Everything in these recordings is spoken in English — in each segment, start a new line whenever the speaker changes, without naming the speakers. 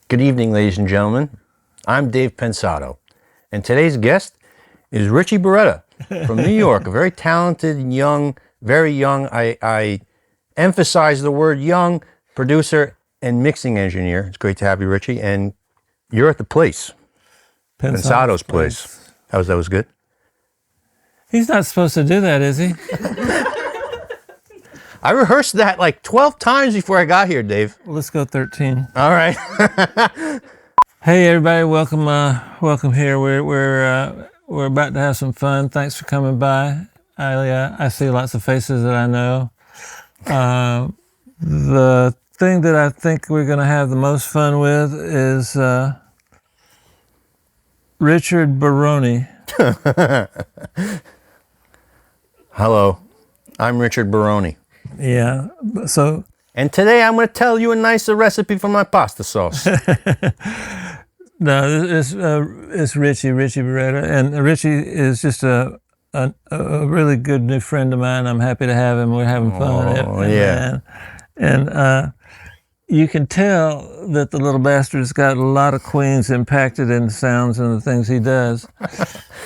Good evening, ladies and gentlemen. I'm Dave Pensado, and today's guest is Richie Beretta from New York, a very talented, very young, I emphasize the word young, producer and mixing engineer. It's great to have you, Richie, and you're at the place, Pensado's place. That was good?
He's not supposed to do that, is he?
I rehearsed that like 12 times before I got here, Dave.
Well, let's go 13.
All right.
Hey, everybody! Welcome here. We're about to have some fun. Thanks for coming by. I see lots of faces that I know. The thing that I think we're going to have the most fun with is Richard Baroni.
Hello, I'm Richard Baroni.
Yeah. So.
And today I'm going to tell you a nicer recipe for my pasta sauce.
No, it's Richie Beretta, and Richie is just a really good new friend of mine. I'm happy to have him. We're having fun.
Oh, yeah.
And you can tell that the little bastard's got a lot of Queens impacted in the sounds and the things he does.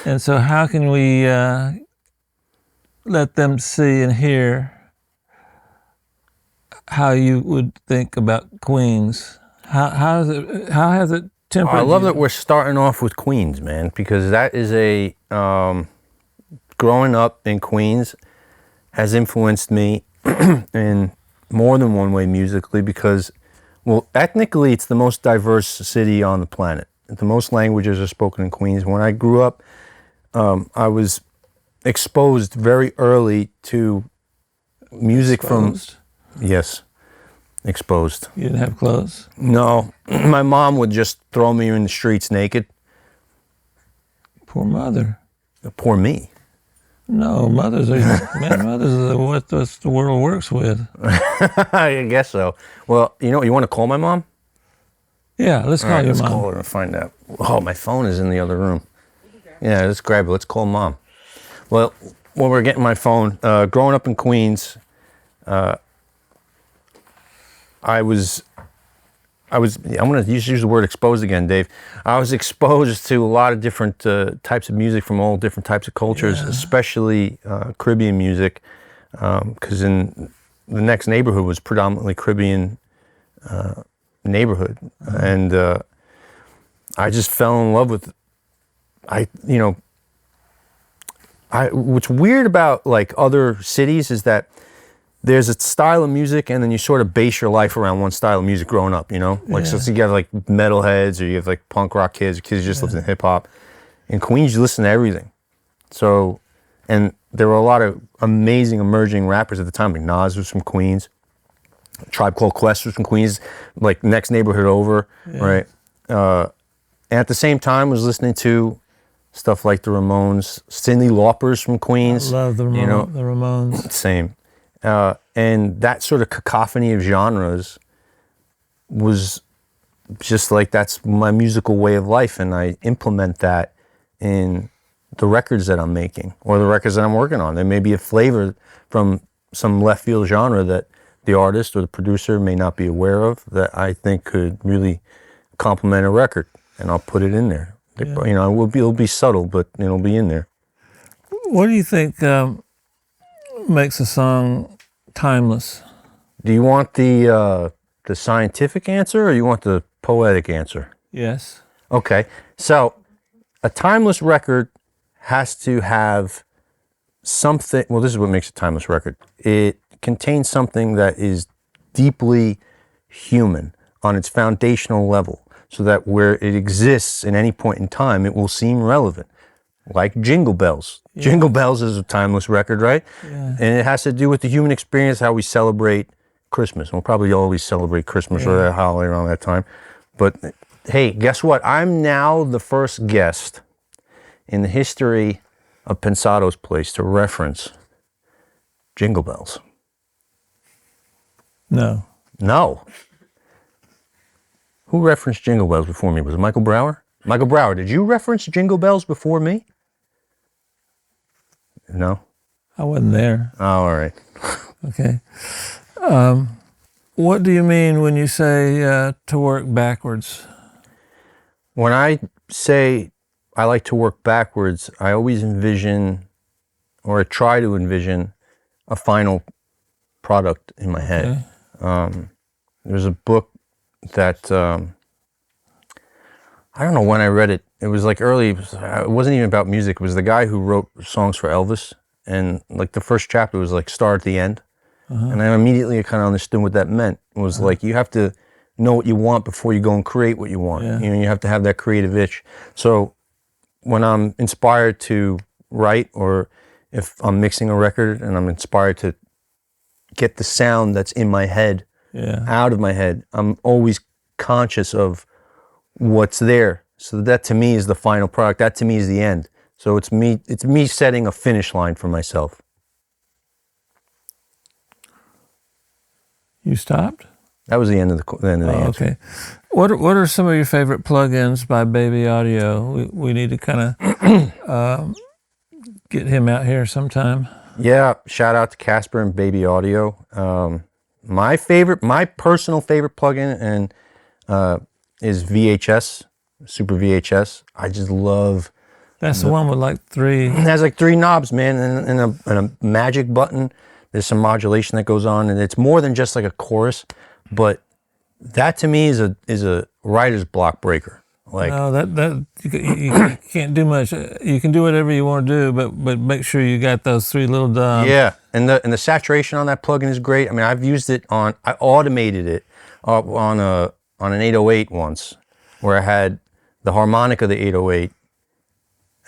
And so how can we let them see and hear how you would think about Queens? How has it tempered?
I love that we're starting off with Queens, man, because that is a growing up in Queens has influenced me in more than one way musically because, well, ethnically it's the most diverse city on the planet. The most languages are spoken in Queens. When I grew up, I was exposed very early to music from... Yes, exposed.
You didn't have clothes?
No, my mom would just throw me in the streets naked.
Poor mother.
Poor me.
No, mothers are what the world works with.
I guess so. Well, you want to call my mom?
Yeah, let's call your mom.
Let's call her and find out. Oh, my phone is in the other room. Yeah, let's grab it. Let's call Mom. Well, while we're getting my phone, growing up in Queens, I'm going to use the word exposed again, Dave. I was exposed to a lot of different types of music from all different types of cultures, especially Caribbean music, because in the next neighborhood was predominantly Caribbean neighborhood. And I just fell in love with, what's weird about like other cities is that there's a style of music and then you sort of base your life around one style of music growing up, Like, so you have like metalheads or you have like punk rock kids who just listen to hip hop. In Queens, you listen to everything. So, and there were a lot of amazing emerging rappers at the time. Like Nas was from Queens. Tribe Called Quest was from Queens, like next neighborhood over, right? And at the same time, was listening to stuff like the Ramones. Cyndi Lauper's from Queens.
I love the Ramones.
Same. And that sort of cacophony of genres was just like, that's my musical way of life. And I implement that in the records that I'm making or the records that I'm working on. There may be a flavor from some left field genre that the artist or the producer may not be aware of that I think could really complement a record. And I'll put it in there. Yeah. It'll be subtle, but it'll be in there.
What do you think makes a song timeless?
Do you want the scientific answer or you want the poetic answer?
Yes.
Okay. So a timeless record has to have something. Well, this is what makes a timeless record. It contains something that is deeply human on its foundational level so that where it exists at any point in time, it will seem relevant. Like Jingle Bells. Yeah. Jingle Bells is a timeless record, right? Yeah. And it has to do with the human experience, how we celebrate Christmas. We'll probably always celebrate Christmas or that holiday around that time. But hey, guess what? I'm now the first guest in the history of Pensado's place to reference Jingle Bells.
No.
Who referenced Jingle Bells before me? Was it Michael Brower? Michael Brower, did you reference Jingle Bells before me? No?
I wasn't there.
Oh, all right.
Okay. What do you mean when you say to work backwards?
When I say I like to work backwards, I always envision, or I try to envision, a final product in my head. There's a book that I don't know when I read it. It was like early. It wasn't even about music. It was the guy who wrote songs for Elvis, and like the first chapter was like "Start at the End," and I immediately kind of understood what that meant. It was like you have to know what you want before you go and create what you want.
Yeah.
You know, you have to have that creative itch. So when I'm inspired to write, or if I'm mixing a record and I'm inspired to get the sound that's in my head out of my head, I'm always conscious of what's there. So that to me is the final product. That to me is the end. So it's me setting a finish line for myself.
You stopped?
That was the end of the answer.
Okay. What are some of your favorite plugins by Baby Audio? We need to kind of get him out here sometime.
Yeah, shout out to Casper and Baby Audio. My personal favorite plugin is VHS, Super VHS. I just love.
That's the one with like three.
It has like 3 knobs, man, and a magic button. There's some modulation that goes on, and it's more than just like a chorus. But that to me is a writer's block breaker. Like,
No, that you can't do much. You can do whatever you want to do, but make sure you got those 3 little knobs.
yeah, and the saturation on that plugin is great. I mean, I've used it I automated it on an 808 once, where I had the harmonic of the 808,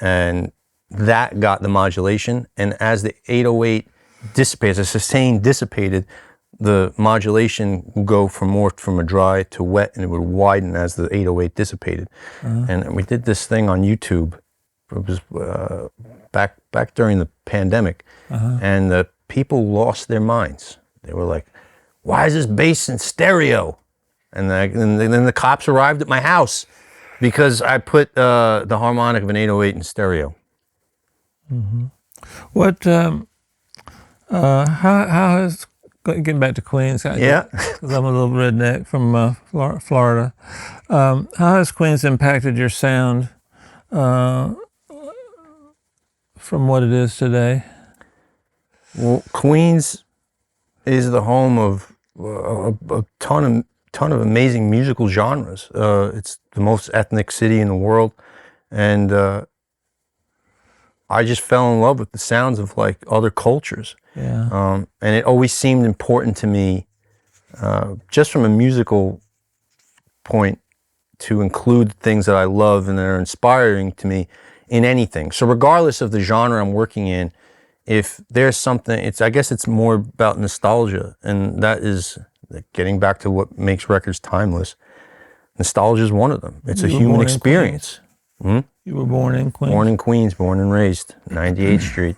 and that got the modulation. And as the 808 dissipates, the sustain dissipated, the modulation would go from a dry to wet, and it would widen as the 808 dissipated. And we did this thing on YouTube. It was back during the pandemic, and the people lost their minds. They were like, "Why is this bass in stereo?" And then the cops arrived at my house because I put the harmonic of an 808 in stereo.
What? How has getting back to Queens?
Yeah.
Because I'm a little redneck from Florida. How has Queens impacted your sound from what it is today?
Well, Queens is the home of a ton of amazing musical genres. It's the most ethnic city in the world, and I just fell in love with the sounds of like other cultures.
Yeah.
And it always seemed important to me, just from a musical point, to include things that I love and that are inspiring to me in anything. So regardless of the genre I'm working in, if there's something, I guess it's more about nostalgia, and that is getting back to what makes records timeless. Nostalgia is one of them. It's a human experience.
You were born in Queens?
Born in Queens, born and raised, 98th Street.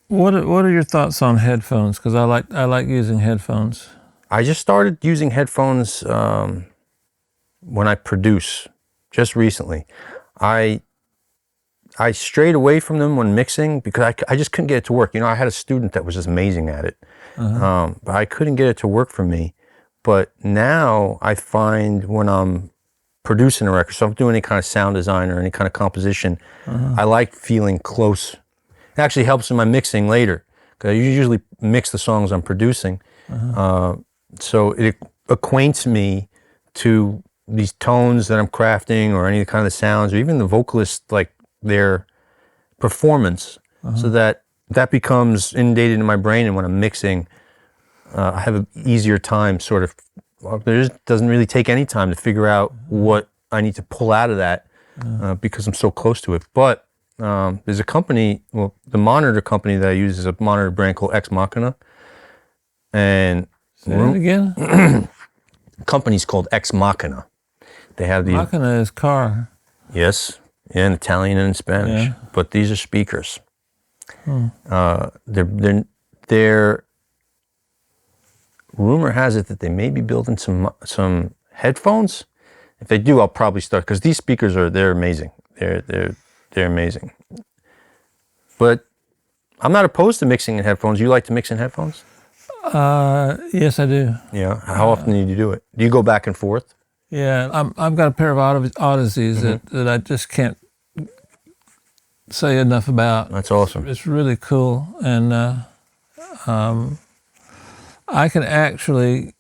What are your thoughts on headphones? Because I like using headphones.
I just started using headphones when I produce, just recently. I strayed away from them when mixing because I just couldn't get it to work. You know, I had a student that was just amazing at it, but I couldn't get it to work for me. But now I find when I'm producing a record, so if I'm doing any kind of sound design or any kind of composition, I like feeling close. It actually helps in my mixing later, because I usually mix the songs I'm producing. So it acquaints me to these tones that I'm crafting, or any kind of sounds, or even the vocalist, like their performance, so that becomes inundated in my brain. And when I'm mixing, I have an easier time sort of, there just doesn't really take any time to figure out what I need to pull out of that, because I'm so close to it. But there's a company, well, the monitor company that I use is a monitor brand called Ex Machina. And
Say that again?
Company's called Ex Machina. They have the
Machina is car.
Yes, in Italian and in Spanish.
Yeah.
But these are speakers. They're rumor has it that they may be building some headphones. If they do, I'll probably start, because these speakers they're amazing. They're amazing. But I'm not opposed to mixing in headphones. You like to mix in headphones?
Yes, I do.
Yeah. How often do you do it? Do you go back and forth?
Yeah, I've got a pair of Odysseys that I just can't say enough about.
That's awesome.
It's really cool, and I can actually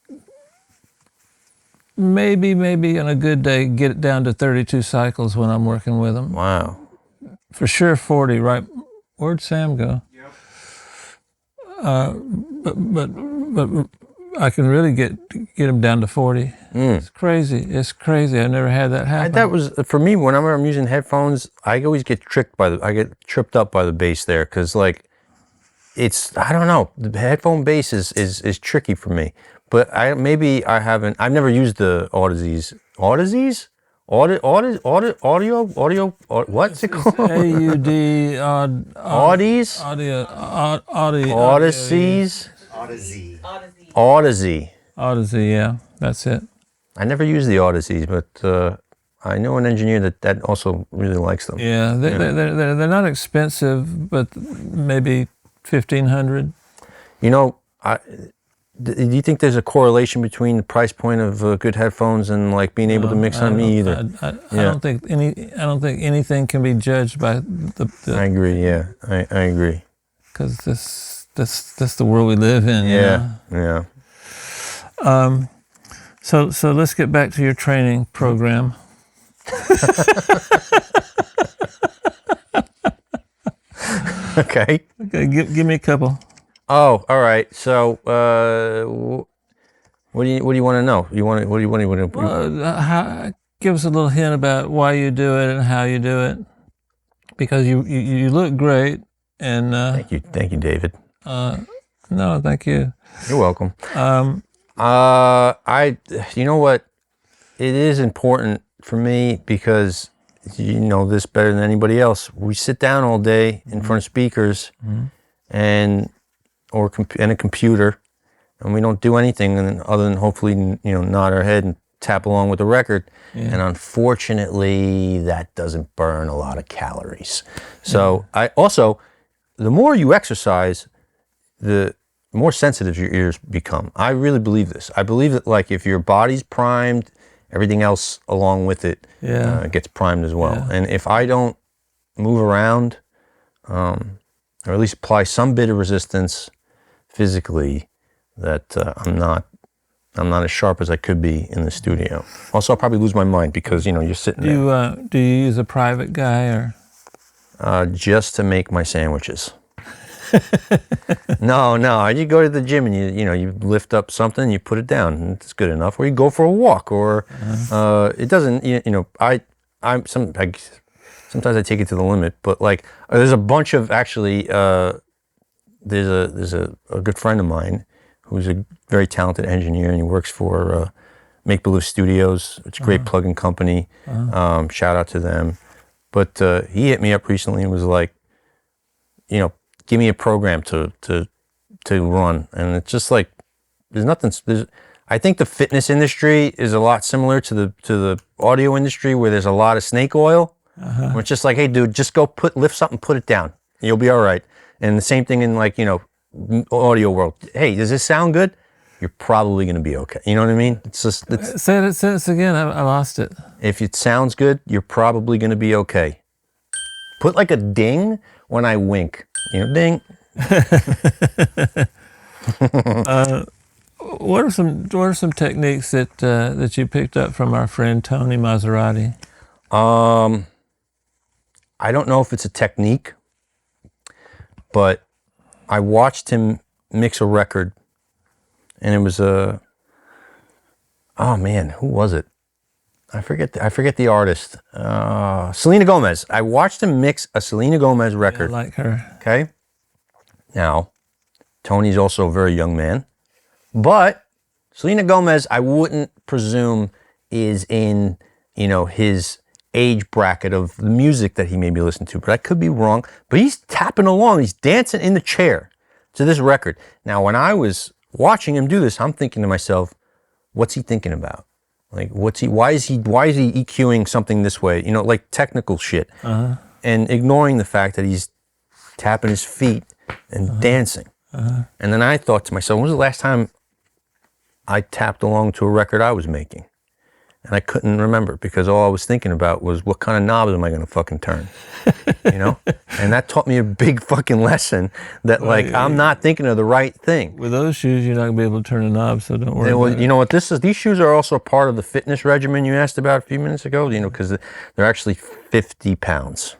maybe on a good day get it down to 32 cycles when I'm working with them.
Wow.
For sure 40, right? Where'd Sam go? But I can really get them down to 40. It's crazy. It's crazy. I never had that happen.
That was for me. Whenever I'm using headphones, I always get I get tripped up by the bass there because like I don't know, the headphone bass is tricky for me. But I've never used the Odysseys. Odysseys? Audio? What's it called?
AUD
Audis? Odysseys?
Odyssey, yeah, that's it.
I never used the Odysseys, but I know an engineer that also really likes them.
Yeah, they're not expensive, but maybe 1,500.
You know, do you think there's a correlation between the price point of good headphones and like being able to mix on me either?
I don't think anything can be judged by the
I agree. Yeah, I agree.
Because that's the world we live in.
Yeah.
So let's get back to your training program.
Okay.
Okay, give me a couple.
Oh, all right. So, what do you want to know? What do you want to?
Give us a little hint about why you do it and how you do it, because you look great. And
thank you, David.
No, thank you.
You're welcome. You know what? It is important for me because you know this better than anybody else. We sit down all day in front of speakers and a computer, and we don't do anything other than hopefully nod our head and tap along with the record. Yeah. And unfortunately, that doesn't burn a lot of calories. So the more you exercise, the more sensitive your ears become. I really believe this. I believe that like if your body's primed, everything else along with it gets primed as well. Yeah. And if I don't move around, or at least apply some bit of resistance physically, that I'm not as sharp as I could be in the studio. Also, I'll probably lose my mind because you're sitting there.
Do you use a private guy or?
Just to make my sandwiches. No, you go to the gym and you lift up something, you put it down, and it's good enough. Or you go for a walk, or it doesn't. Sometimes I take it to the limit, but like there's a bunch of actually. There's a good friend of mine who's a very talented engineer, and he works for Make Believe Studios. It's a great plug-in company. Shout out to them. But he hit me up recently and was like, give me a program to run. And it's just like, I think the fitness industry is a lot similar to the audio industry where there's a lot of snake oil. Where it's just like, hey dude, just go lift something, put it down. You'll be all right. And the same thing in like, audio world. Hey, does this sound good? You're probably going to be okay. You know what I mean?
Say it again. I lost it.
If it sounds good, you're probably going to be okay. Put like a ding when I wink. Ding.
What are some techniques that you picked up from our friend Tony Maserati?
I don't know if it's a technique, but I watched him mix a record, and it was oh man, who was it? I forget the artist. Selena Gomez. I watched him mix a Selena Gomez record.
Yeah, I like her.
Okay. Now, Tony's also a very young man, but Selena Gomez, I wouldn't presume is in his age bracket of the music that he may be listening to, but I could be wrong. But he's tapping along, he's dancing in the chair to this record. Now, when I was watching him do this, I'm thinking to myself, what's he thinking about? Like, why is he EQing something this way? Like technical shit, and ignoring the fact that he's tapping his feet and dancing. And then I thought to myself, when was the last time I tapped along to a record I was making? And I couldn't remember because all I was thinking about was what kind of knobs am I going to fucking turn? You know? And that taught me a big fucking lesson that like I'm not thinking of the right thing.
With those shoes, you're not going to be able to turn a knob, so don't worry
Well,
about
you know what this is? These shoes are also part of the fitness regimen you asked about a few minutes ago, you know, because they're actually 50 pounds.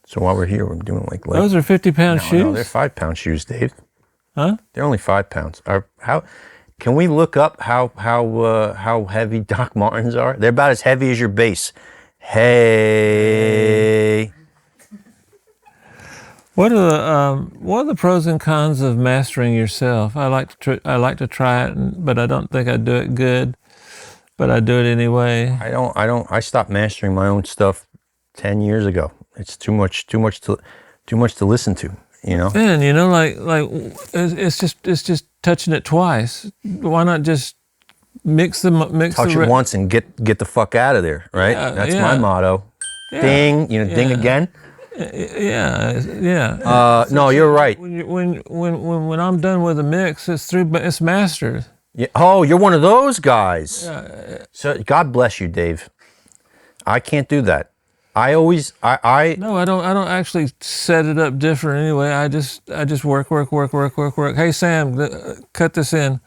So while we're here, we're doing like
Those are 50-pound shoes?
No, they're 5-pound shoes, Dave.
Huh?
They're only 5 pounds. How can we look up how heavy Doc Martens are? They're about as heavy as your bass. Hey.
What are the pros and cons of mastering yourself? I like to try it, but I don't think I do it good. But I do it anyway.
I stopped mastering my own stuff 10 years ago. It's too much to listen to, you know?
And you know, like it's just touching it twice. Why not just mix
Touch it once and get the fuck out of there, right? That's my motto.
Yeah.
Ding, ding again.
Yeah.
No, you're right.
When I'm done with a mix, it's mastered.
Yeah. Oh, you're one of those guys. Yeah. So God bless you, Dave. I can't do that. I always
No, I don't actually set it up different anyway. I just work. Hey Sam, cut this in.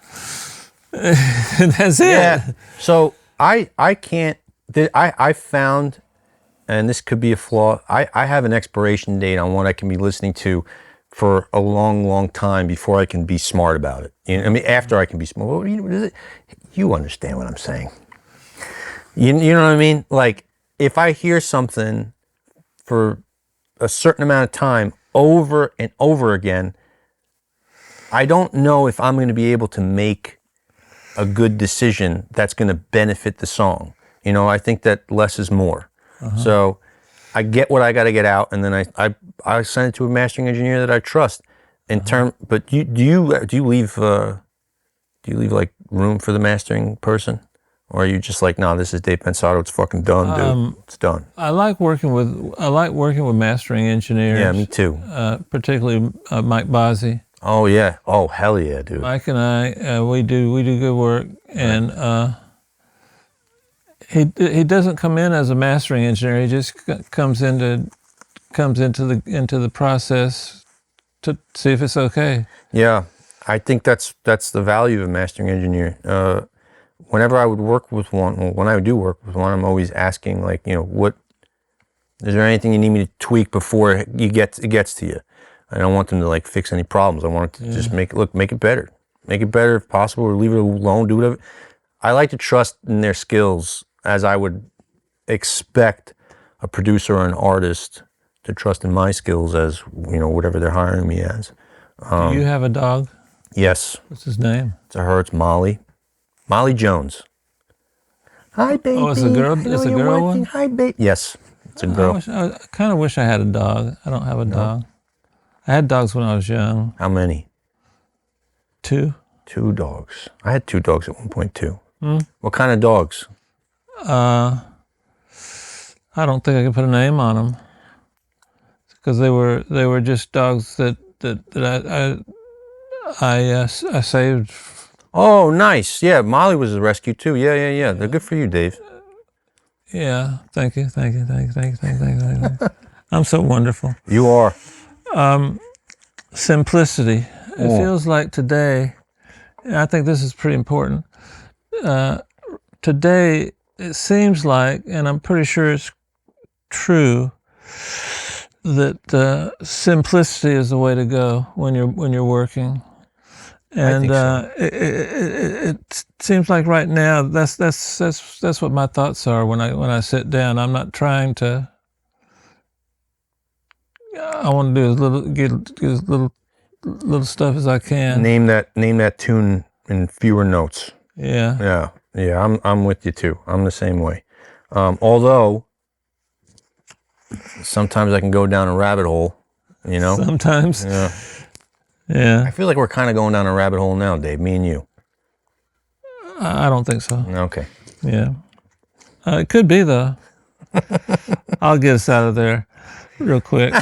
And that's it.
Yeah. So I can't. I found, and this could be a flaw. I have an expiration date on what I can be listening to for a long time before I can be smart about it. You know, I mean, after I can be smart. What is it? You understand what I'm saying? You know what I mean? Like, if I hear something for a certain amount of time over and over again, I don't know if I'm going to be able to make a good decision that's going to benefit the song. You know, I think that less is more. So I get what I got to get out, and then I send it to a mastering engineer that I trust. But do you leave like room for the mastering person? Or are you just like, no, this is Dave Pensado, it's fucking done, dude. It's done.
I like working with mastering engineers.
Yeah, me too.
Particularly Mike Bozzi.
Oh yeah. Oh hell yeah, dude.
Mike and I, we do good work, and he doesn't come in as a mastering engineer. He just comes into the process to see if it's okay.
Yeah, I think that's the value of a mastering engineer. Whenever I would work with one, well, when I do work with one, I'm always asking, like, you know, what is there anything you need me to tweak before it gets to you? I don't want them to like fix any problems. I want it to just make it better if possible, or leave it alone. Do whatever. I like to trust in their skills as I would expect a producer or an artist to trust in my skills as, you know, whatever they're hiring me as.
Do you have a dog?
Yes.
What's his name?
It's It's Molly. Molly Jones. Hi, baby.
Oh, it's a girl. It's a girl one.
Hi, baby. Yes, it's a girl.
I kind of wish I had a dog. I don't have a dog. I had dogs when I was young.
How many?
2.
2 dogs. I had 2 dogs at one point too. What kind of dogs?
I don't think I could put a name on them because they were just dogs that I saved.
Oh, nice. Yeah, Molly was a rescue too. Yeah. They're good for you, Dave.
Yeah, thank you. I'm so wonderful.
You are.
Simplicity. It feels like today, and I think this is pretty important. Today, it seems like, and I'm pretty sure it's true, that simplicity is the way to go when you're working. And
so.
it seems like right now that's what my thoughts are when I sit down. I'm not trying to. I want to do get as little stuff as I can.
Name that tune in fewer notes.
Yeah.
Yeah. I'm with you too. I'm the same way. Although sometimes I can go down a rabbit hole. You know.
Sometimes.
Yeah.
Yeah.
I feel like we're kind of going down a rabbit hole now, Dave, me and you.
I don't think so.
Okay.
Yeah. It could be, though. I'll get us out of there. real quick.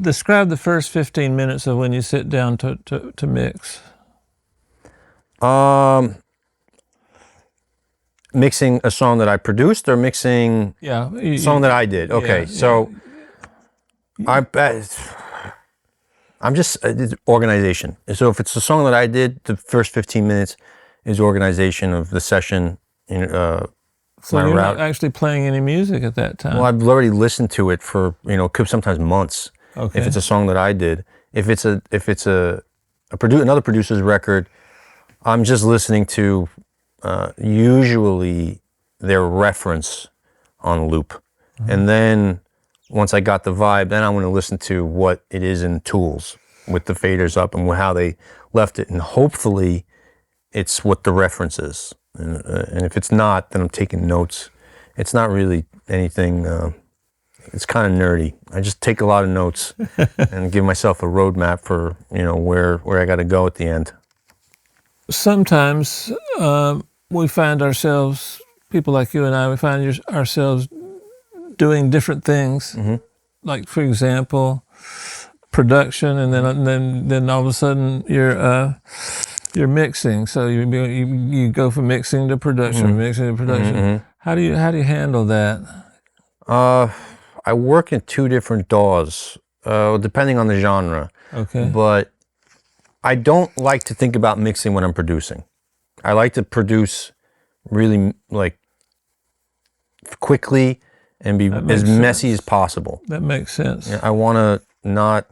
Describe the first 15 minutes of when you sit down to mix.
Mixing a song that I produced or mixing
Yeah.
a song that I did? Okay, so I'm just it's organization. So if it's a song that I did, the first 15 minutes is organization of the session.
So you're not actually playing any music at that time?
Well, I've already listened to it for, sometimes months.
Okay.
If it's a song that I did. If it's another producer's record, I'm just listening to usually their reference on loop. Mm-hmm. And then once I got the vibe, then I want to listen to what it is in tools with the faders up and how they left it. And hopefully it's what the reference is. And if it's not, then I'm taking notes. It's not really anything, it's kind of nerdy. I just take a lot of notes and give myself a roadmap for, where I got to go at the end.
Sometimes we find ourselves, people like you and I, we find ourselves doing different things. Mm-hmm. Like, for example, production, and then all of a sudden you're mixing. So you go from mixing to production, mm-hmm. mixing to production. Mm-hmm. How do you handle that?
I work in two different DAWs, depending on the genre.
Okay.
But I don't like to think about mixing when I'm producing. I like to produce really quickly and be as messy as possible.
That makes sense.
I want to not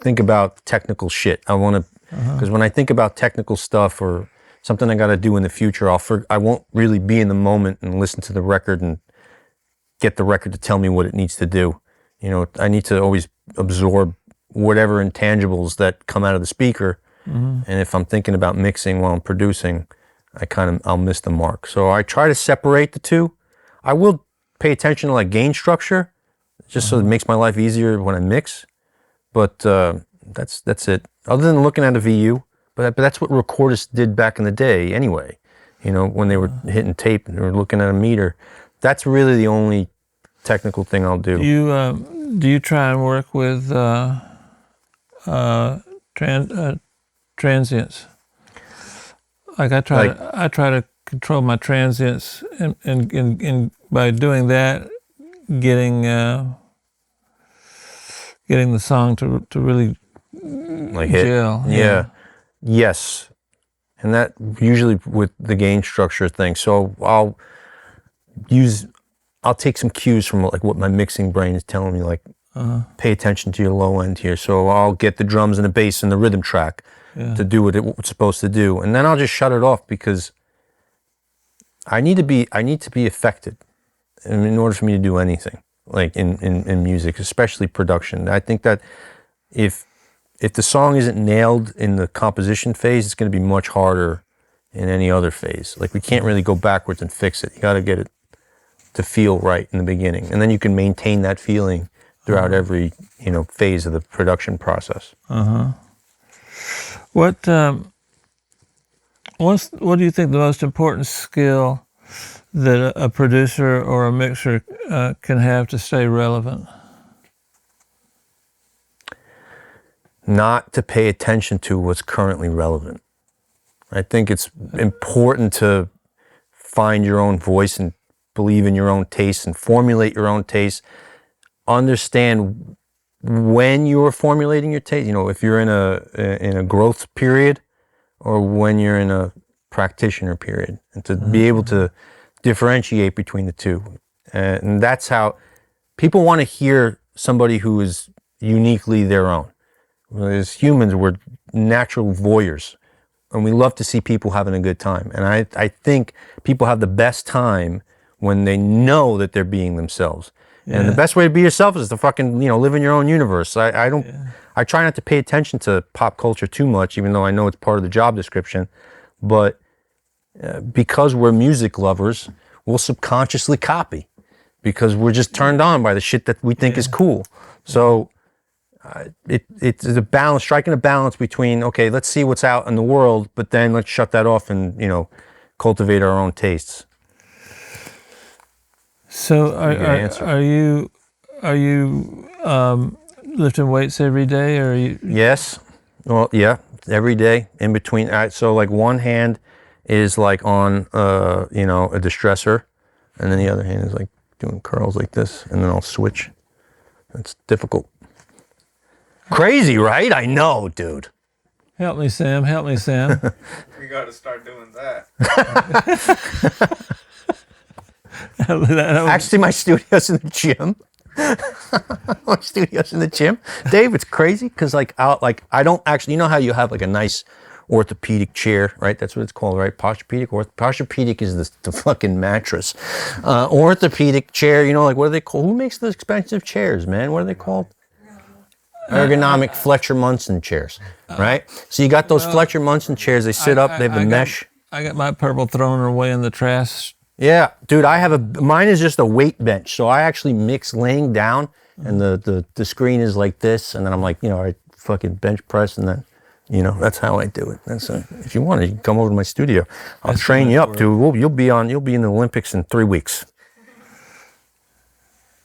think about technical shit. I want to, because when I think about technical stuff or something I got to do in the future, I won't really be in the moment and listen to the record and get the record to tell me what it needs to do. I need to always absorb whatever intangibles that come out of the speaker. Mm-hmm. And if I'm thinking about mixing while I'm producing, I'll miss the mark. So I try to separate the two. I will pay attention to gain structure, just so it makes my life easier when I mix. But that's it. Other than looking at a VU, but that's what recordists did back in the day anyway. When they were hitting tape and they were looking at a meter. That's really the only technical thing I'll do.
Do you try and work with transients? Like I try to control my transients, and by doing that, getting the song to really gel.
Yeah. Yes. And that usually with the gain structure thing. So I'll take some cues from what my mixing brain is telling me, pay attention to your low end here. So I'll get the drums and the bass and the rhythm track to do what it's supposed to do. And then I'll just shut it off because I need to be affected in order for me to do anything, in music, especially production. I think that if the song isn't nailed in the composition phase, it's going to be much harder in any other phase. We can't really go backwards and fix it. You got to get it to feel right in the beginning, and then you can maintain that feeling throughout every phase of the production process.
What do you think the most important skill that a producer or a mixer can have to stay relevant?
Not to pay attention to what's currently relevant. I think it's important to find your own voice and believe in your own taste and formulate your own taste. Understand when you're formulating your taste. If you're in a growth period or when you're in a practitioner period, and to be able to differentiate between the two. And that's how people want to hear somebody who is uniquely their own. As humans, we're natural voyeurs, and we love to see people having a good time. And I think people have the best time when they know that they're being themselves. Yeah. And the best way to be yourself is to fucking, live in your own universe. I try not to pay attention to pop culture too much, even though I know it's part of the job description. But because we're music lovers, we'll subconsciously copy because we're just turned on by the shit that we think is cool. So it's a balance, striking a balance between, okay, let's see what's out in the world, but then let's shut that off and, cultivate our own tastes.
So are you Are you lifting weights every day, or are you?
Yes. Well, yeah, every day in between. So like one hand is like on, you know, a distressor, and then the other hand is like doing curls like this, and then I'll switch. It's difficult. Crazy, right? I know, dude.
Help me, Sam. Help me, Sam.
We got to start doing that.
Actually, my studio's in the gym. My studio's in the gym. Dave, it's crazy because I don't actually, you know how you have like a nice orthopedic chair, right? That's what it's called, right? Posturepedic. Posturepedic is the fucking mattress. Orthopedic chair, you know, like what are they called? Who makes those expensive chairs, man? What are they called? Ergonomic Fletcher Munson chairs, right? So you got those Fletcher Munson chairs. They sit up. They have the mesh.
I got my purple thrown away in the trash.
Yeah, dude, mine is just a weight bench. So I actually mix laying down, and the screen is like this, and then I'm like, you know, I fucking bench press, and then, you know, that's how I do it. If you want to, you can come over to my studio. I'll train you up, dude. You'll be in the Olympics in 3 weeks.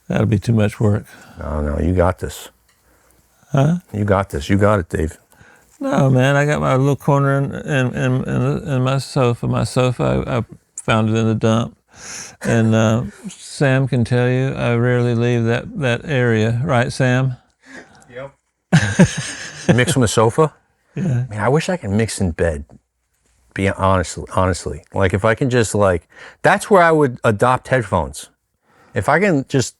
That'll be too much work.
No, you got this.
Huh?
You got this. You got it, Dave.
No, man, I got my little corner in my sofa. My sofa, I found it in the dump. And Sam can tell you, I rarely leave that area. Right, Sam?
Yep.
You mix from the sofa?
Yeah.
Man, I wish I could mix in bed. Be honestly. Like if I can just that's where I would adopt headphones. If I can just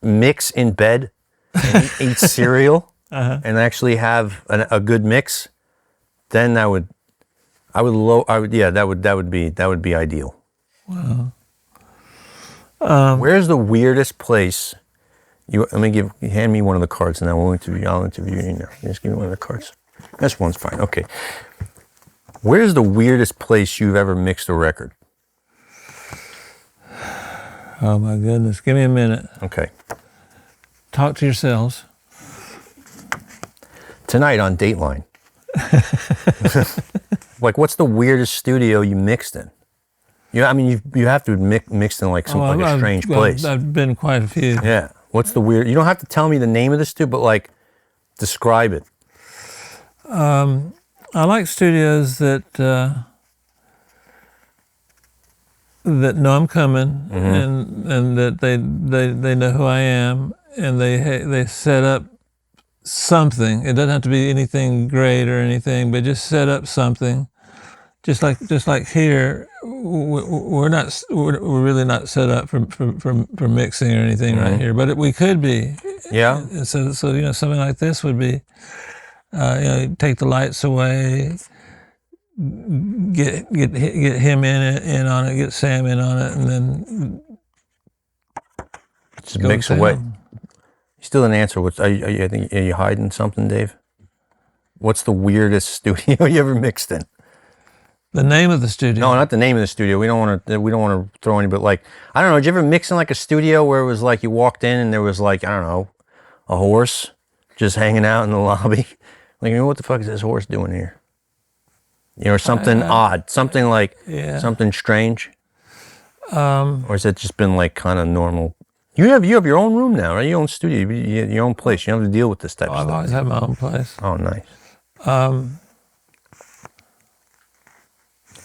mix in bed and eat cereal and actually have a good mix, then that would be ideal.
Wow.
Where's the weirdest place? Hand me one of the cards, and I'll interview you now. Just give me one of the cards. This one's fine. Okay. Where's the weirdest place you've ever mixed a record?
Oh my goodness! Give me a minute.
Okay.
Talk to yourselves.
Tonight on Dateline. Like, what's the weirdest studio you mixed in? You have to mixed in like a strange place.
I've been quite a few.
Yeah. What's the weird? You don't have to tell me the name of the studio, but like, describe it.
I like studios that know I'm coming, and that they know who I am, and they set up something. It doesn't have to be anything great or anything, but just set up something. Just like here, we're really not set up for mixing or anything right here, but we could be.
Yeah.
So you know, something like this would be, you know, take the lights away, get him in on it, get Sam in on it, and then
just mix away. You still didn't answer. Are you hiding something, Dave? What's the weirdest studio you ever mixed in?
The name of the studio?
No, not the name of the studio. We don't want to throw any, but like, I don't know. Did you ever mix in like a studio where it was like you walked in and there was like, I don't know, a horse just hanging out in the lobby? Like, what the fuck is this horse doing here? You know, something odd, something like something strange. Or has it just been like kind of normal? You have your own room now, right? Your own studio, your own place. You don't have to deal with this type of stuff.
I've always had my own place.
Oh, nice.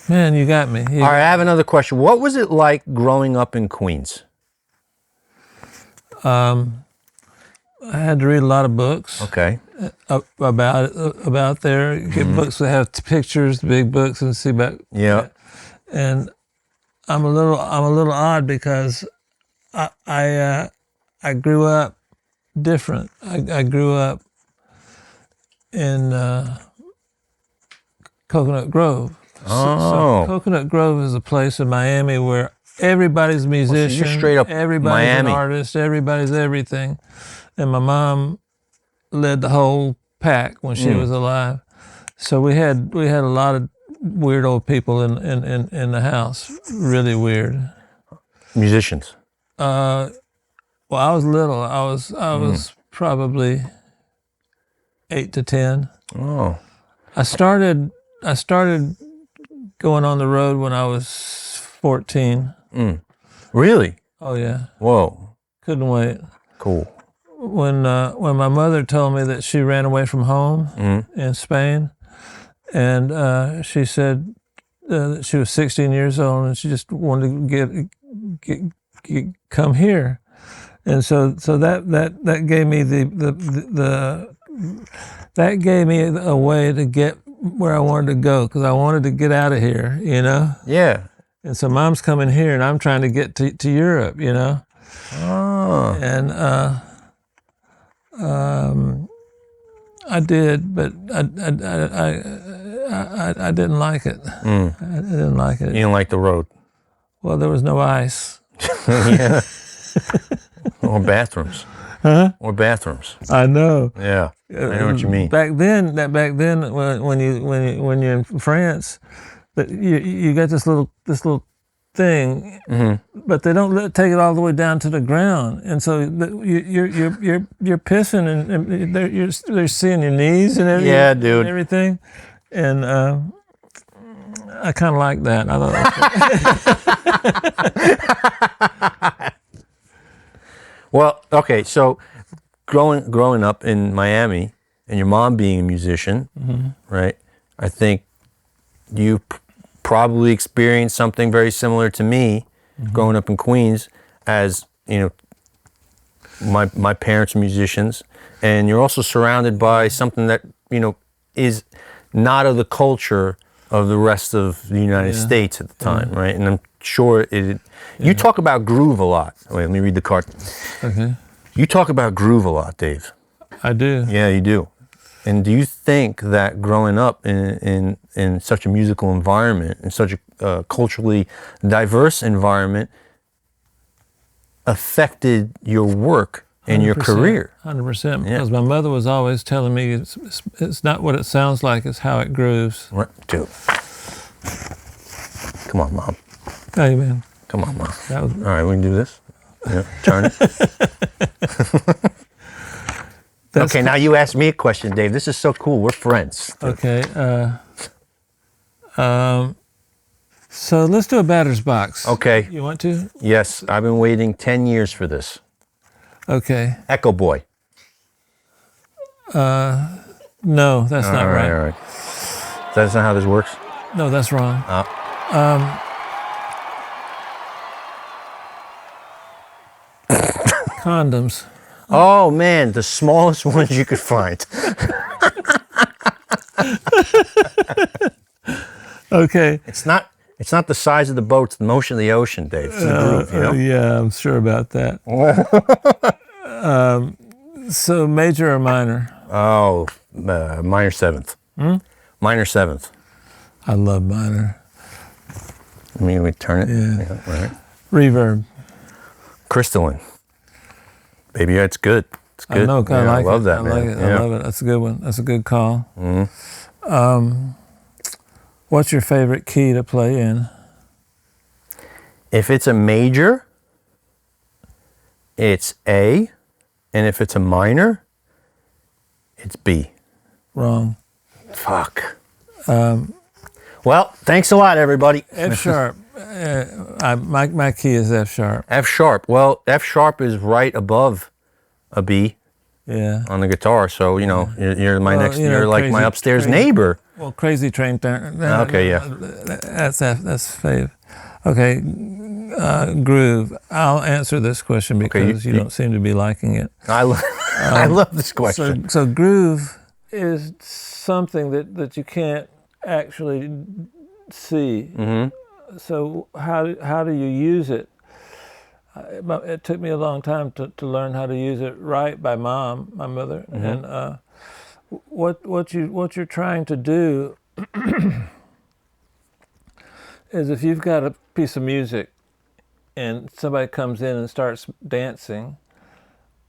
Man, you got me.
All right, I have another question. What was it like growing up in Queens?
I had to read a lot of books.
Okay.
About there. Get books that have pictures, big books, and see about.
Yeah.
And I'm a little odd because I grew up different. I grew up in Coconut Grove.
Oh.
So Coconut Grove is a place in Miami where everybody's a musician,
you're straight up
everybody's
Miami.
an artist, everybody's everything. And my mom led the whole pack when she was alive. So we had a lot of weird old people in the house, really weird.
Musicians.
Well, I was little. I was probably 8 to 10.
Oh.
I started going on the road when I was 14.
Really?
Oh yeah.
Whoa.
Couldn't wait.
Cool.
When my mother told me that she ran away from home in Spain, and she said that she was 16 years old and she just wanted to come here, and so that gave me that gave me a way to get where I wanted to go, because I wanted to get out of here, you know.
Yeah.
And so Mom's coming here, and I'm trying to get to Europe, you know.
Oh.
And I did, but I didn't like it. I didn't like
You
it.
didn't like the road.
Well, there was no ice.
Yeah. Or bathrooms.
Huh?
Or bathrooms.
I know.
Yeah. I know what you mean.
Back then, when you're in France, that you got this little thing, but they don't take it all the way down to the ground, and so you're pissing, and they're seeing your knees and everything.
Yeah, dude.
And everything, and I kind of like that. I thought.
Well, okay, so growing up in Miami and your mom being a musician, right? I think you probably experienced something very similar to me growing up in Queens, as, you know, my parents are musicians, and you're also surrounded by something that, you know, is not of the culture of the rest of the United States at the time, right? And I'm sure you talk about groove a lot. Wait, let me read the card.
Okay.
You talk about groove a lot, Dave.
I do.
Yeah, you do. And do you think that growing up in such a musical environment, in such a culturally diverse environment, affected your work and your career?
100%. Because my mother was always telling me it's not what it sounds like, it's how it grooves.
Right, dude. Come on, Mom.
Hey, man.
Come on, Mom.
That was,
All right, we can do this. Yeah, turn it. Okay, now you ask me a question, Dave. This is so cool. We're friends.
okay. So let's do a batter's box.
Okay.
You want to?
Yes, I've been waiting 10 years for this.
Okay.
Echo Boy.
No, that's not right.
All right. That's not how this works?
No, that's wrong. Condoms.
Oh, man, the smallest ones you could find.
Okay.
It's not the size of the boat, it's the motion of the ocean, Dave. It's the groove, you know?
Yeah, I'm sure about that. So major or minor?
Oh, minor seventh. Minor seventh.
I love minor.
I mean, we turn it.
Yeah.
Right.
Reverb.
Crystalline. Baby, it's good. It's good.
I know, I like
love
it.
that,
I
man.
like it.
Yeah.
I love it. That's a good one. That's a good call. What's your favorite key to play in?
If it's a major, it's A, and if it's a minor, it's B.
Wrong.
Fuck. Well, thanks a lot, everybody.
F sharp. My key is F sharp.
F sharp. Well, F sharp is right above a B
Yeah.
on the guitar, so you know you're my
Well,
next.
you know,
You're like my
crazy-
upstairs
crazy.
neighbor.
Well, crazy train.
Okay, yeah.
That's F. That's fave. Okay. Groove. I'll answer this question because you don't seem to be liking it.
I love this question.
So groove is something that you can't actually see. So how do you use it? It took me a long time to learn how to use it right by my mother. And what you're trying to do is, if you've got a piece of music and somebody comes in and starts dancing,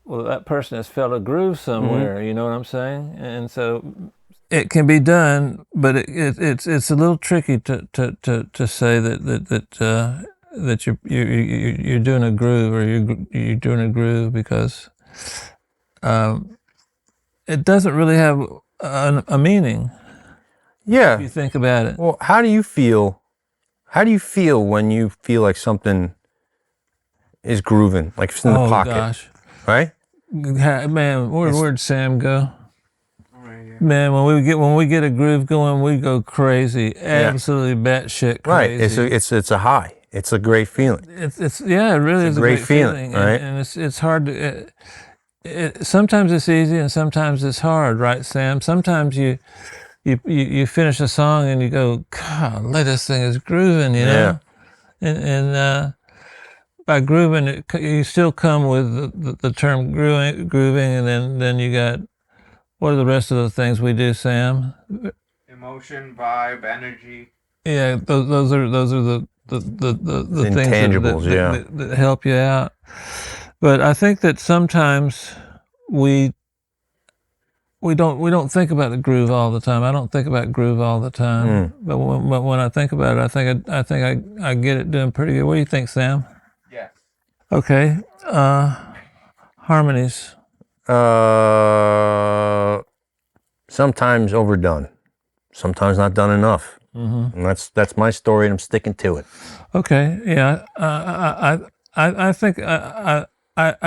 well, that person has felt a groove somewhere. You know what I'm saying? And so it can be done, but it's a little tricky to say that you're doing a groove, or you're doing a groove, because it doesn't really have a meaning.
Yeah.
If you think about it.
Well, how do you feel? How do you feel when you feel like something is grooving, like it's in the pocket,
Gosh.
right?
Man, where'd Sam go?
Right here.
Man, when we get a groove going, we go crazy, absolutely batshit
Right.
crazy.
It's a high. It's a great feeling.
It really is a
great
great
feeling, right?
and it's hard to. Sometimes it's easy and sometimes it's hard, right, Sam? Sometimes you finish a song and you go, God, this thing is grooving, you know, and by grooving, you still come with the term grooving, and then you got, what are the rest of the things we do, Sam?
Emotion, vibe, energy.
Yeah, those are the things
intangibles,
that help you out. But I think that sometimes we don't think about the groove all the time. I don't think about groove all the time. But when I think about it, I think I get it doing pretty good. What do you think, Sam?
Yes.
Okay. Harmonies.
Sometimes overdone, sometimes not done enough. And that's my story, and I'm sticking to it.
Okay. Yeah. I think I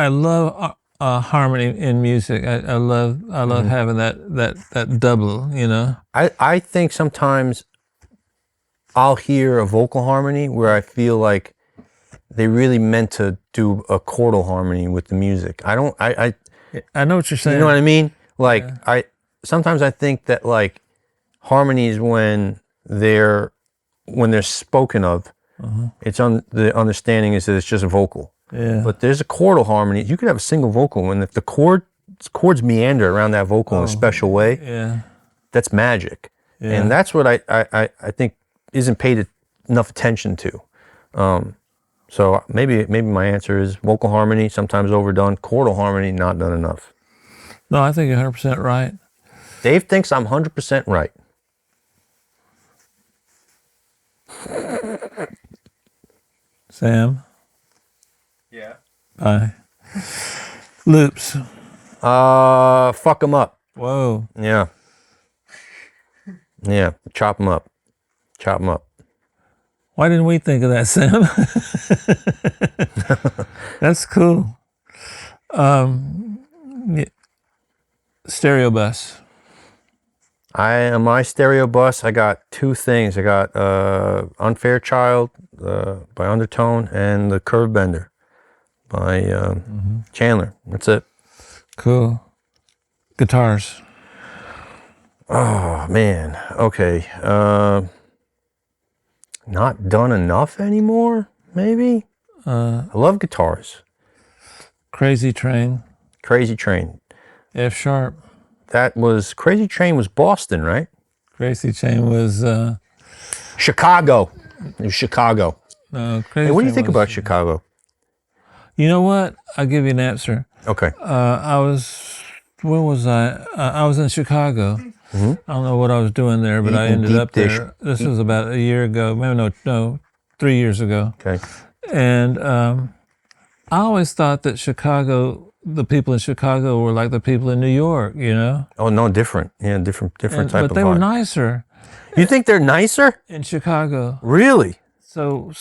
love harmony in music. I love having that double. You know.
I think sometimes I'll hear a vocal harmony where I feel like they really meant to do a chordal harmony with the music. I know
what you're saying.
You know what I mean? Like sometimes I think that like harmonies when they're spoken of, it's on the understanding is that it's just a vocal.
Yeah.
But there's a chordal harmony. You could have a single vocal, and if the chords meander around that vocal in a special way, that's magic.
Yeah.
And that's what I think isn't paid enough attention to. So maybe my answer is vocal harmony, sometimes overdone, chordal harmony, not done enough.
No, I think you're 100% right.
Dave thinks I'm 100% right.
Sam?
Yeah.
Aye. Loops.
Fuck them up.
Whoa.
Yeah. Yeah, chop them up. Chop them up.
Why didn't we think of that, Sam? That's cool. Stereo bus.
My stereo bus, I got two things. I got Unfair Child by Undertone and The Curve Bender by Chandler. That's it.
Cool. Guitars.
Oh, man. Okay. Not done enough anymore, maybe? I love guitars.
Crazy Train.
Crazy Train.
F sharp.
Crazy Train was Boston, right?
Crazy Train was...
Chicago. It was Chicago.
No, Crazy
Hey, what do you
Train
think
was-
about Chicago?
You know what? I'll give you an answer.
Okay.
Where was I? I was in Chicago. I don't know what I was doing there, but I
Eating
ended
deep
up
dish.
there. This was about a year ago. Maybe no, 3 years ago.
Okay.
And I always thought that the people in Chicago were like the people in New York, you know?
Oh, no, different. Yeah, different type of
But they
vibe.
were nicer
You think they're nicer?
in Chicago.
Really?
So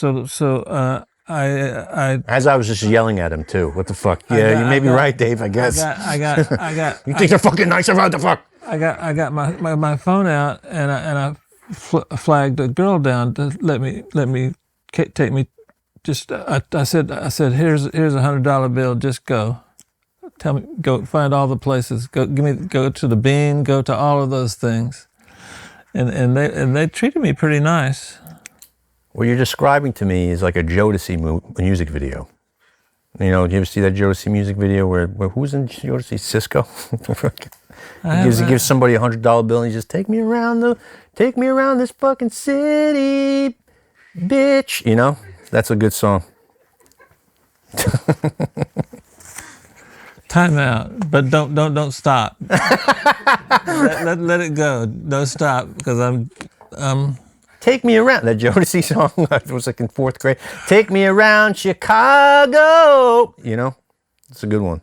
I
As I was just yelling at him too. What the fuck?
I
Yeah,
got-
you may
I
be
got-
right, Dave. I guess.
I got
You think they're fucking nicer? What the fuck?
I got my phone out and I flagged a girl down to let me take me. Just I said here's $100 bill. Just go. Tell me, go find all the places. Go to the Bean. Go to all of those things. And they treated me pretty nice.
What you're describing to me is like a Jodeci music video. You know, you ever see that Jodeci music video where who's in Jodeci? Cisco. He gives somebody $100 bill and he just take me around this fucking city, bitch. You know, that's a good song.
Time out, but don't stop. let it go. Don't stop because I'm.
Take me around. That Jodeci song, I was like in 4th grade. Take me around Chicago. You know, it's a good one.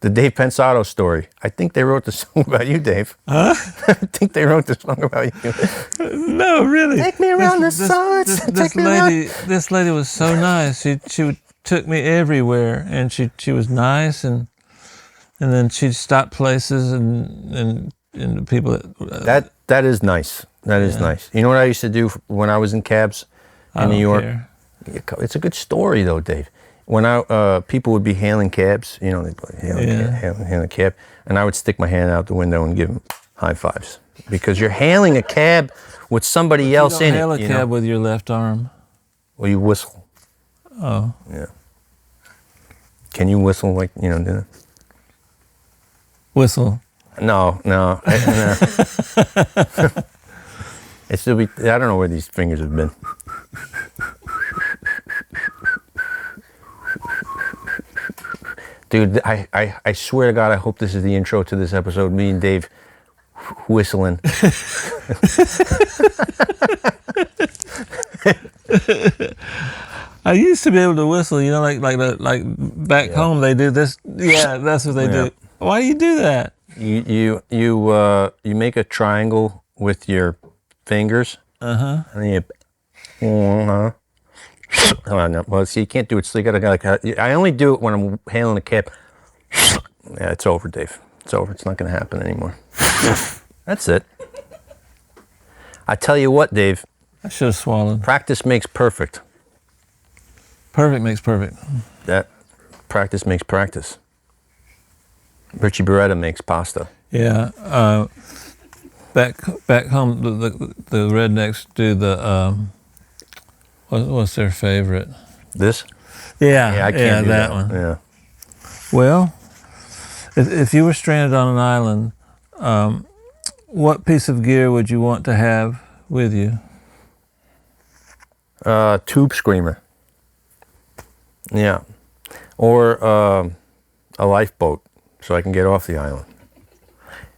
The Dave Pensado story. I think they wrote the song about you, Dave. Huh? I think they wrote the song about you.
No, really.
Take me around the sun.
This lady was so nice. took me everywhere, and she was nice, and then she'd stop places, and the people
That is nice. That is nice. You know what I used to do when I was in cabs in New York?
Care.
It's a good story though, Dave. When people would be hailing cabs, you know, they'd be like, hailing a cab, and I would stick my hand out the window and give them high fives because you're hailing a cab with somebody else in it.
You don't hail a cab with your left arm.
Well, you whistle.
Oh.
Yeah. Can you whistle like, you know, do that?
Whistle.
No. It should be. I don't know where these fingers have been. Dude, I swear to God, I hope this is the intro to this episode. Me and Dave whistling.
I used to be able to whistle, you know, like back home they do this. Yeah, that's what they do. Why do you do that?
You make a triangle with your fingers. And then you. Well, see, you can't do it. So you gotta like. I only do it when I'm hailing a cab. Yeah, it's over, Dave. It's over. It's not gonna happen anymore. That's it. I tell you what, Dave.
I should have swallowed.
Practice makes perfect.
Perfect makes perfect.
That practice makes practice. Richie Beretta makes pasta.
Yeah. Back home, the rednecks do the. What's their favorite?
This?
Yeah,
I can't do
that one.
Yeah.
Well, if you were stranded on an island, what piece of gear would you want to have with you?
Tube screamer. Yeah. Or a lifeboat so I can get off the island.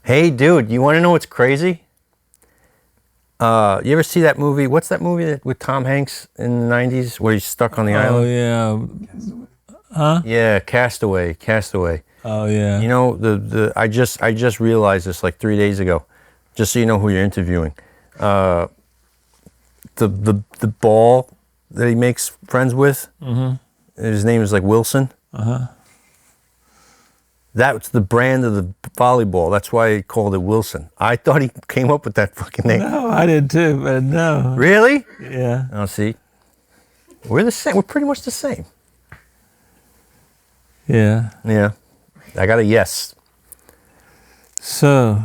Hey, dude, you want to know what's crazy? You ever see that movie? What's that movie with Tom Hanks in the 90s where he's stuck on the island?
Oh, yeah. Huh?
Yeah, Castaway.
Oh, yeah.
You know, I just realized this like 3 days ago, just so you know who you're interviewing. The ball that he makes friends with, his name is like Wilson. That's the brand of the volleyball. That's why he called it Wilson. I thought he came up with that fucking name.
No, I did too, but no.
Really?
Yeah.
Oh, see, we're the same. We're pretty much the same.
Yeah.
Yeah, I got a yes.
So.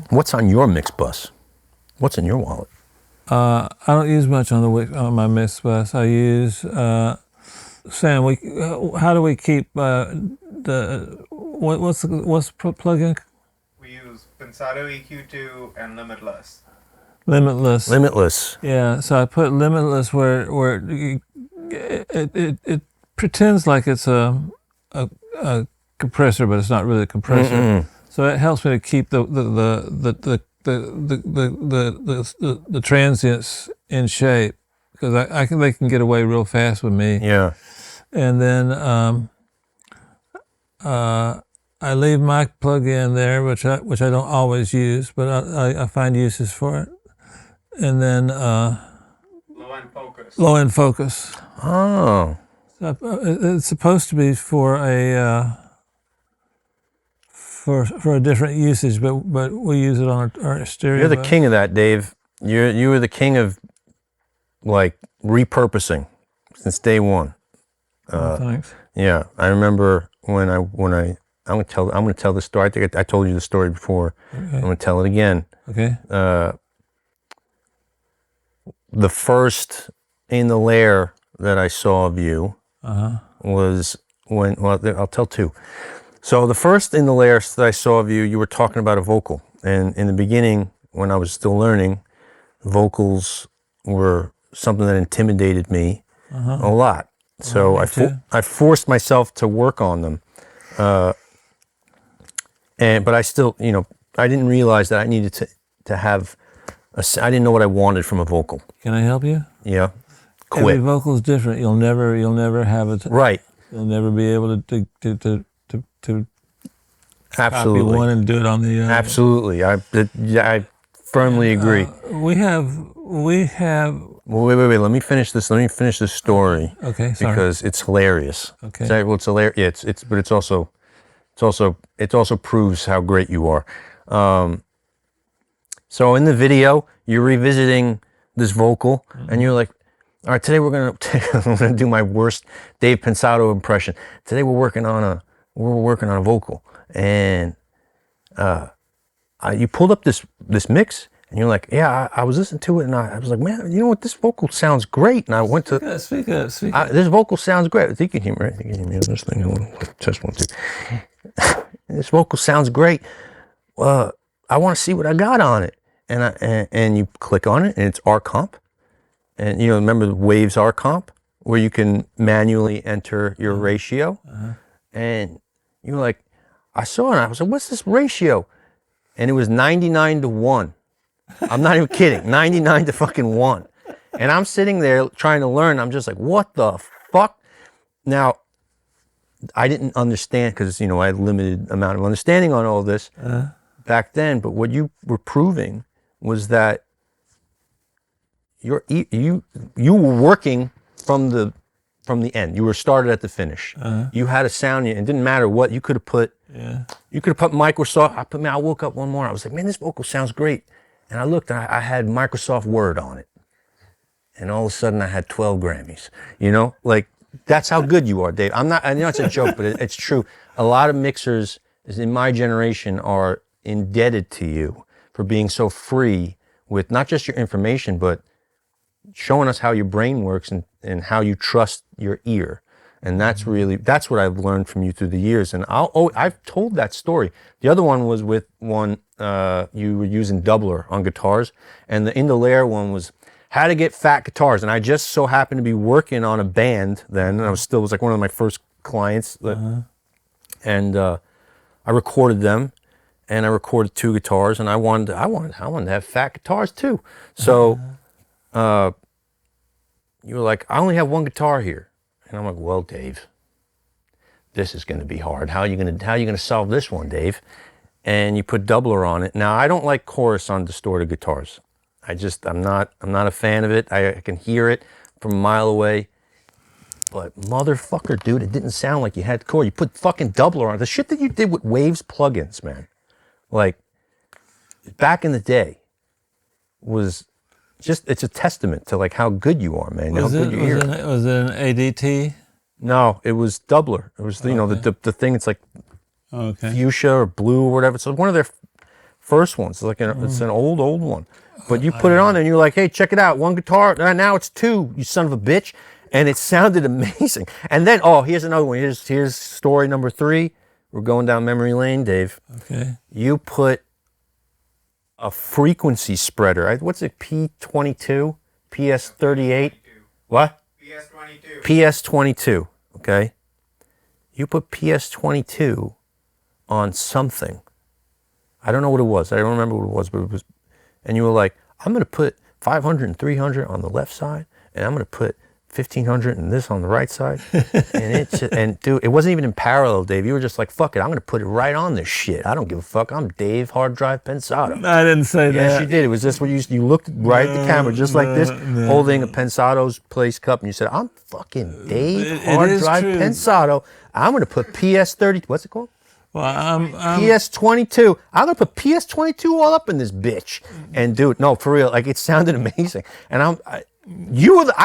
What's on your mix bus? What's in your wallet?
I don't use much on my mix bus. I use. Sam, how do we keep what's the plug-in?
We use Pensado EQ2 and Limitless.
Limitless. Yeah, so I put Limitless where it pretends like it's a compressor, but it's not really a compressor. So it helps me to keep the transients in shape because they can get away real fast with me.
Yeah.
And then I leave my plug-in there, which I don't always use, but I find uses for it. And then low end focus.
Oh.
So it's supposed to be for a different usage, but we use it on our stereo.
You're the king of that, Dave. You were the king of like repurposing since day one.
Thanks.
Yeah, I remember when I'm gonna tell the story. I think I told you the story before.
Okay.
I'm gonna tell it again.
Okay.
The first in the lair that I saw of you was when. Well, I'll tell two. So the first in the lair that I saw of you were talking about a vocal, and in the beginning, when I was still learning, vocals were something that intimidated me a lot. So I forced myself to work on them, but I still, I didn't realize that I needed to have. I didn't know what I wanted from a vocal.
Can I help you?
Yeah,
Every vocal's different. You'll never have it.
Right.
You'll never be able to
Absolutely.
copy one and do it on the other.
Absolutely. I firmly agree.
We have
Well, wait. Let me finish this. Let me finish this story.
Okay, sorry.
Because it's hilarious.
Okay.
Well, it's hilarious. Yeah, but it also proves how great you are. So in the video, you're revisiting this vocal, and you're like, all right, today I'm gonna do my worst Dave Pensado impression. Today we're working on a vocal, and you pulled up this mix, and you're like, yeah, I was listening to it, and I was like, man, you know what, this vocal sounds great. And I went to
Speak up.
this vocal sounds great. I think you can hear me, right? I think you can hear me on this thing. Test 1, 2. This vocal sounds great. I want to see what I got on it, and you click on it, and it's R comp. And remember the Waves R comp, where you can manually enter your ratio. And you were like, I saw it, and I was like, what's this ratio? And it was 99-1. I'm not even kidding, 99 to fucking 1. And I'm sitting there trying to learn. I'm just like, what the fuck? Now, I didn't understand because I had limited amount of understanding on all this back then. But what you were proving was that you were working from the end. You were started at the finish. You had a sound. It didn't matter what you could have put.
Yeah.
You could have put Microsoft. I woke up one morning. I was like, man, this vocal sounds great. And I looked, and I had Microsoft Word on it. And all of a sudden, I had 12 Grammys. Like, that's how good you are, Dave. I know it's a joke, but it's true. A lot of mixers in my generation are indebted to you for being so free with not just your information, but showing us how your brain works and how you trust your ear. And that's what I've learned from you through the years. And I've told that story. The other one was with you were using doubler on guitars, and the In the Lair one was how to get fat guitars. And I just so happened to be working on a band then, and it was like one of my first clients. And I recorded them, and I recorded 2 guitars, and I wanted to have fat guitars too. So you were like, I only have 1 guitar here. And I'm like, well, Dave, this is going to be hard. How are you going to solve this one, Dave? And you put doubler on it. Now, I don't like chorus on distorted guitars. I'm not a fan of it. I can hear it from a mile away. But motherfucker, dude, it didn't sound like you had chord. You put fucking doubler on it. The shit that you did with Waves plugins, man. Like, back in the day was just, it's a testament to like how good you are, man. Was it
an ADT?
No, it was doubler. It was the thing. It's like fuchsia or blue or whatever. So one of their first ones. It's an old one. But you put it on there and you're like, hey, check it out. 1 guitar. Now it's 2. You son of a bitch. And it sounded amazing. And then here's another one. Here's story number 3. We're going down memory lane, Dave.
Okay.
You put a frequency spreader. What's it? P22, PS38. What?
PS22.
PS22. Okay. You put PS22 on something. I don't know what it was. I don't remember what it was, but it was. And you were like, I'm going to put 500 and 300 on the left side, and I'm going to put 1500 and this on the right side. And dude, it wasn't even in parallel, Dave. You were just like, fuck it, I'm going to put it right on this shit. I don't give a fuck. I'm Dave Hard Drive Pensado.
I didn't say that.
Yes, you did. It was just what you looked right at the camera, just like this, holding a Pensado's Place cup, and you said, I'm fucking Dave Hard Drive Pensado. I'm going to put PS30, what's it called?
Well, I'm
PS22. I'm gonna put PS22 all up in this bitch. And dude, no, for real, like it sounded amazing. And I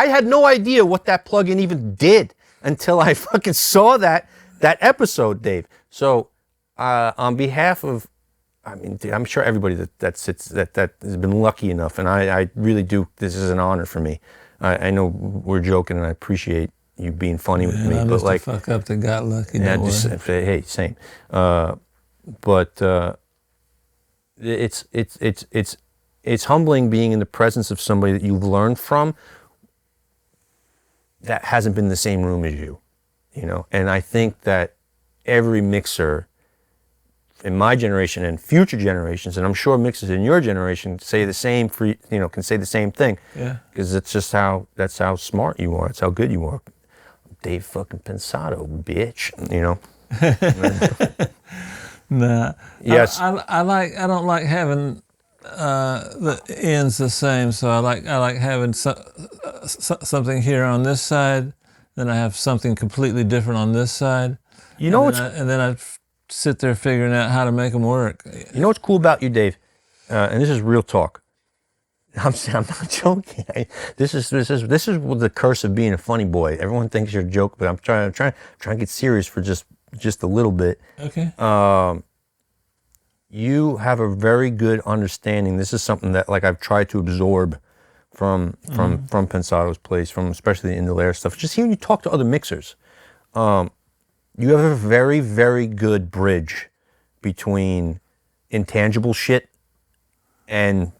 had no idea what that plugin even did until I fucking saw that episode, Dave. So, on behalf of, dude, I'm sure everybody that has been lucky enough, and I really do. This is an honor for me. I know we're joking, and I appreciate you being funny with me, but like,
the fuck up that got lucky.
Yeah, hey, same. But it's humbling being in the presence of somebody that you've learned from that hasn't been in the same room as you, And I think that every mixer in my generation and future generations, and I'm sure mixers in your generation say the same can say the same thing.
Yeah.
Because that's how smart you are. It's how good you are. Dave fucking Pensado, bitch.
Nah.
Yes.
I don't like having the end's the same. So I like having something here on this side, then I have something completely different on this side.
You know what's
And then I sit there figuring out how to make them work.
you know what's cool about you, Dave, and this is real talk. I'm not joking. This is the curse of being a funny boy. Everyone thinks you're a joke, but I'm trying to get serious for just a little bit.
Okay.
You have a very good understanding. This is something that like I've tried to absorb from Pensado's place, from especially the Indelaire stuff. Just hearing you talk to other mixers, you have a very, very good bridge between intangible shit and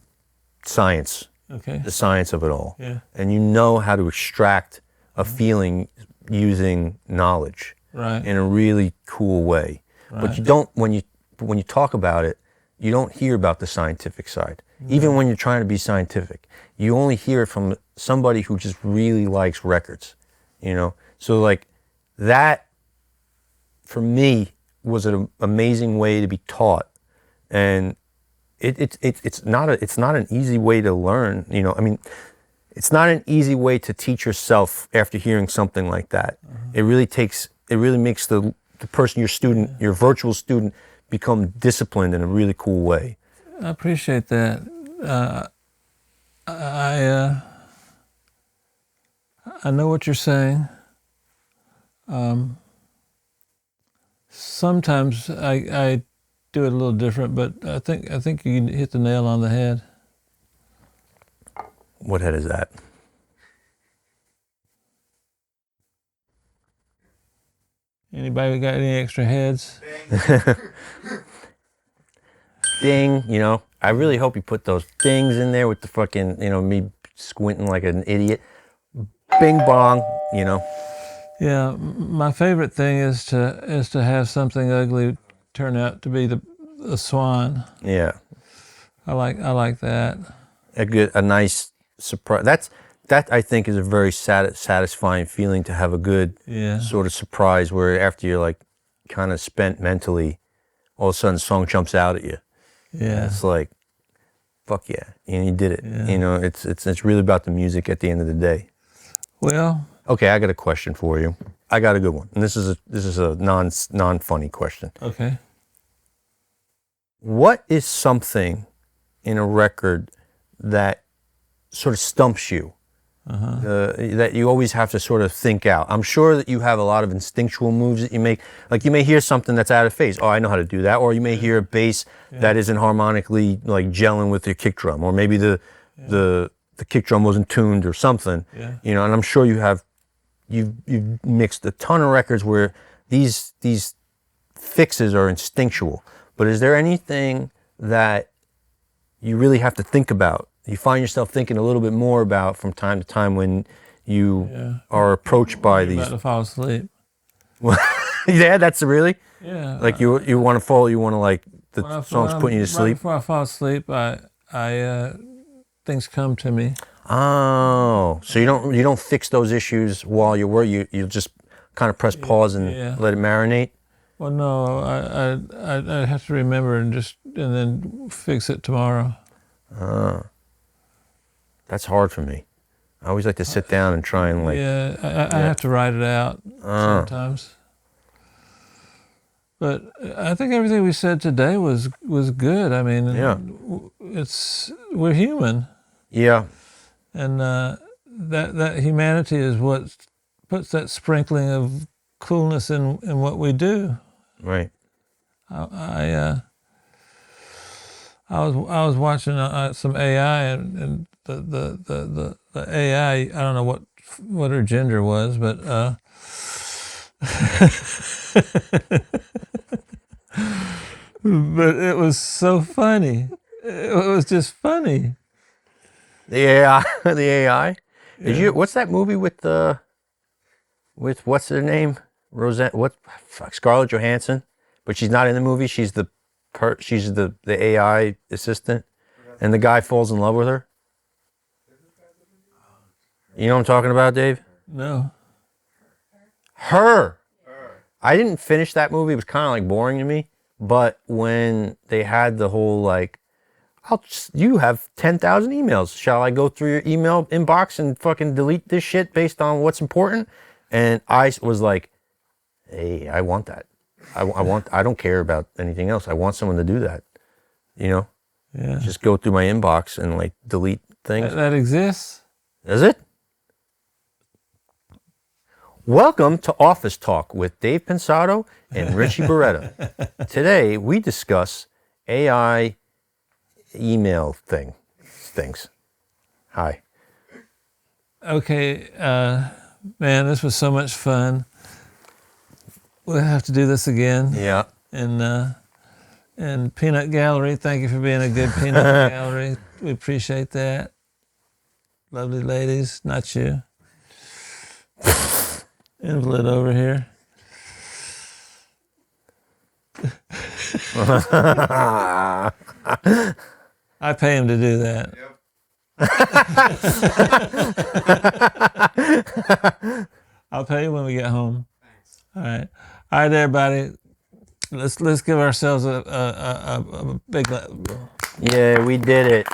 science.
Okay.
The science of it all.
Yeah.
And you know how to extract a feeling using knowledge
Right.
in a really cool way.
Right.
But you don't, when you talk about it, you don't hear about the scientific side. Even when you're trying to be scientific, you only hear it from somebody who just really likes records, you know? So like that, for me, was an amazing way to be taught. And it's not an easy way to learn, you know? I mean, it's not an easy way to teach yourself after hearing something like that. It really makes the person, your student, your virtual student, become disciplined in a really cool way.
I appreciate that. I know what you're saying. Sometimes I do it a little different, but I think you hit the nail on the head.
What head is that?
Anybody got any extra heads?
Ding, you know, I really hope you put those dings in there with the fucking, you know, me squinting like an idiot. Bing bong, you know.
Yeah, my favorite thing is to have something ugly turn out to be the swan.
Yeah.
I like that.
A nice surprise. That I think is a very satisfying feeling, to have a good sort of surprise where after you're like kind of spent mentally, all of a sudden a song jumps out at you.
Yeah.
It's like, fuck yeah, and you did it.
Yeah.
You know, it's really about the music at the end of the day.
Well,
okay, I got a question for you. I got a good one, and this is a non funny question.
Okay.
What is something in a record that sort of stumps you? That you always have to sort of think out. I'm sure that you have a lot of instinctual moves that you make. Like you may hear something that's out of phase. Oh, I know how to do that. Or you may hear a bass that isn't harmonically like gelling with your kick drum. Or maybe the kick drum wasn't tuned or something.
Yeah.
You know, and I'm sure you've mixed a ton of records where these fixes are instinctual. But is there anything that you really have to think about? You find yourself thinking a little bit more about from time to time when you are approached by
You're
these.
about to fall asleep.
Yeah, that's really.
Yeah.
Like you want to fall. You want to like the song's putting you to
Right
sleep.
before I fall asleep, I things come to me.
Oh, so you don't fix those issues while you're working. You just kind of press pause and let it marinate.
Well, no, I have to remember and then fix it tomorrow.
That's hard for me. I always like to sit down and try and like.
Yeah, I have to write it out sometimes. But I think everything we said today was good. I mean, we're human.
Yeah.
And that humanity is what puts that sprinkling of coolness in what we do.
Right.
I was watching some AI and the AI. I don't know what her gender was, but but it was so funny. It was just funny.
The AI, the AI. What's that movie with what's her name? Scarlett Johansson, but she's not in the movie. She's the AI assistant, and the guy falls in love with her. You know what I'm talking about, Dave?
No.
Her. I didn't finish that movie. It was kind of like boring to me. But when they had the whole like, You have 10,000 emails. Shall I go through your email inbox and fucking delete this shit based on what's important? And I was like, hey, I want that. I don't care about anything else. I want someone to do that. You know?
Yeah.
Just go through my inbox and like delete things.
That exists?
Is it? Welcome to Office Talk with Dave Pensado and Richie Beretta. Today we discuss AI email things. Hi.
Okay, man, this was so much fun. We'll have to do this again.
Yeah.
And Peanut Gallery, thank you for being a good Peanut Gallery. We appreciate that. Lovely ladies, not you. Invalid over here. I pay him to do that.
Yep.
I'll pay you when we get home. Thanks. All right, everybody. Let's give ourselves a big.
Yeah, we did it.